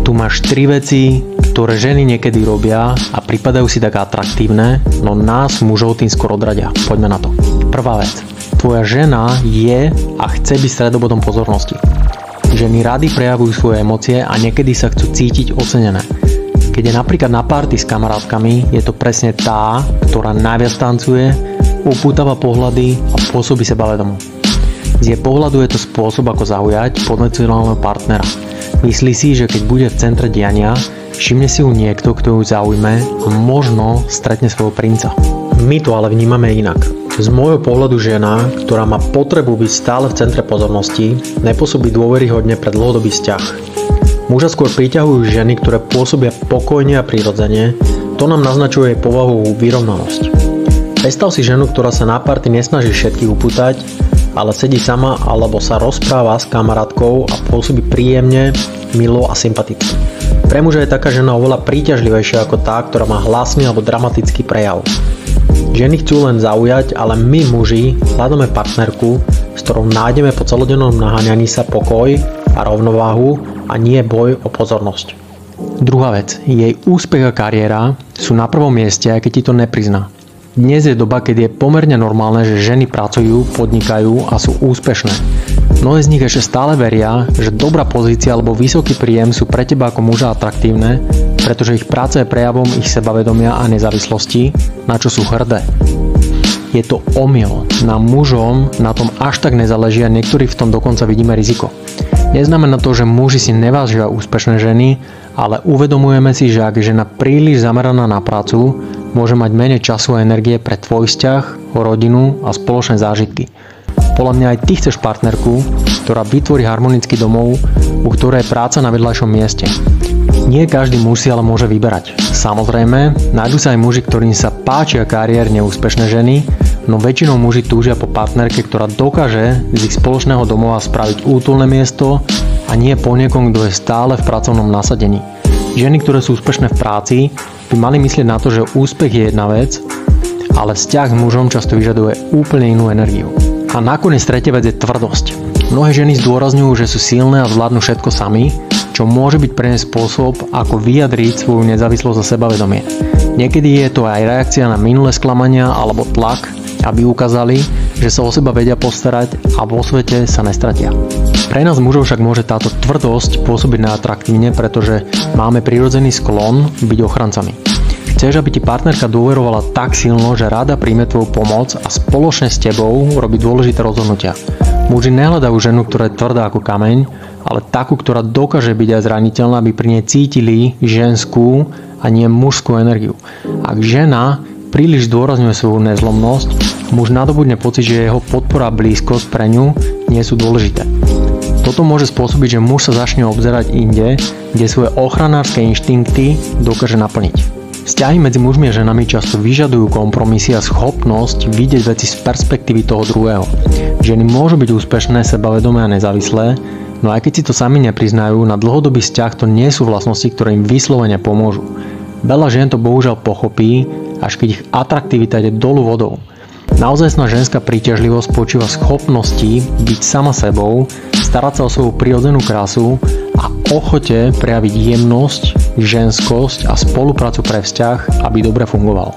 Tu máš 3 veci, ktoré ženy niekedy robia a pripadajú si tak atraktívne, no nás mužov tým skoro odradia. Poďme na to. Prvá vec. Tvoja žena je a chce byť stredobodom pozornosti. Ženy rady prejavujú svoje emócie a niekedy sa chcú cítiť ocenené. Keď je napríklad na party s kamarátkami, je to presne tá, ktorá najviac tancuje, upútava pohľady a pôsobí sebavedomo. Z jej pohľadu je to spôsob, ako zaujať potenciálneho partnera. Myslí si, že keď bude v centre diania, všimne si ju niekto, kto ju zaujme a možno stretne svojho princa. My to ale vnímame inak. Z môjho pohľadu žena, ktorá má potrebu byť stále v centre pozornosti, nepôsobí dôveryhodne pre dlhodobý vzťah. Muža skôr priťahujú ženy, ktoré pôsobia pokojne a prirodzene, to nám naznačuje jej povahovú vyrovnanosť. Predstav si ženu, ktorá sa na party nesnaží všetkých upútať, ale sedí sama alebo sa rozpráva s kamarátkou a pôsobí príjemne, milo a sympaticky. Pre muža je taká žena oveľa príťažlivejšia ako tá, ktorá má hlasný alebo dramatický prejav. Ženy chcú len zaujať, ale my muži hľadáme partnerku, s ktorou nájdeme po celodennom naháňaní sa pokoj a rovnováhu a nie boj o pozornosť. Druhá vec. Jej úspech a kariéra sú na prvom mieste, aj keď ti to neprizná. Dnes je doba, keď je pomerne normálne, že ženy pracujú, podnikajú a sú úspešné. Mnohé z nich ešte stále veria, že dobrá pozícia alebo vysoký príjem sú pre teba ako muža atraktívne, pretože ich práca je prejavom ich sebavedomia a nezávislosti, na čo sú hrdé. Je to omyl. Nám mužom na tom až tak nezáleží a niektorí v tom dokonca vidíme riziko. Neznamená to, že muži si nevážia úspešné ženy, ale uvedomujeme si, že ak je žena príliš zameraná na prácu, môže mať menej času a energie pre tvoj vzťah, rodinu a spoločné zážitky. Podľa mňa aj ty chceš partnerku, ktorá vytvorí harmonický domov, u ktorej je práca na vedľajšom mieste. Nie každý muž si ale môže vyberať. Samozrejme, nájdú sa aj muži, ktorým sa páčia kariérne úspešné ženy, no väčšinou muži túžia po partnerke, ktorá dokáže z ich spoločného domova spraviť útulné miesto a nie po niekom, kto je stále v pracovnom nasadení. Ženy, ktoré sú úspešné v práci, by mali myslieť na to, že úspech je jedna vec, ale vzťah s mužom často vyžaduje úplne inú energiu. A nakoniec tretia vec je tvrdosť. Mnohé ženy zdôrazňujú, že sú silné a zvládnu všetko sami, čo môže byť pre ne spôsob, ako vyjadriť svoju nezávislosť a sebavedomie. Niekedy je to aj reakcia na minulé sklamania alebo tlak, aby ukázali, že sa o seba vedia postarať a vo svete sa nestratia. Pre nás mužov však môže táto tvrdosť pôsobiť neatraktívne, pretože máme prirodzený sklon byť ochrancami. Chceš, aby ti partnerka dôverovala tak silno, že rada príjme tvoju pomoc a spoločne s tebou robí dôležité rozhodnutia. Muži nehľadajú ženu, ktorá je tvrdá ako kameň, ale takú, ktorá dokáže byť aj zraniteľná, aby pri nej cítili ženskú a nie mužskú energiu. Ak žena príliš zdôrazňuje svoju nezlomnosť, muž nadobudne pocit, že jeho podpora a blízkosť pre ňu nie sú dôležité. Toto môže spôsobiť, že muž sa začne obzerať inde, kde svoje ochranárske inštinkty dokáže naplniť. Vzťahy medzi mužmi a ženami často vyžadujú kompromisy a schopnosť vidieť veci z perspektívy toho druhého. Ženy môžu byť úspešné, sebavedomé a nezávislé, no aj keď si to sami nepriznajú, na dlhodobý vzťah to nie sú vlastnosti, ktoré im vyslovene pomôžu. Veľa žien to bohužiaľ pochopí, až keď ich atraktivita ide dolu vodou. Naozajstná ženská príťažlivosť spočíva v schopnosti byť sama sebou, starať sa o svoju prirodzenú krásu a ochote prejaviť jemnosť, ženskosť a spoluprácu pre vzťah, aby dobre fungoval.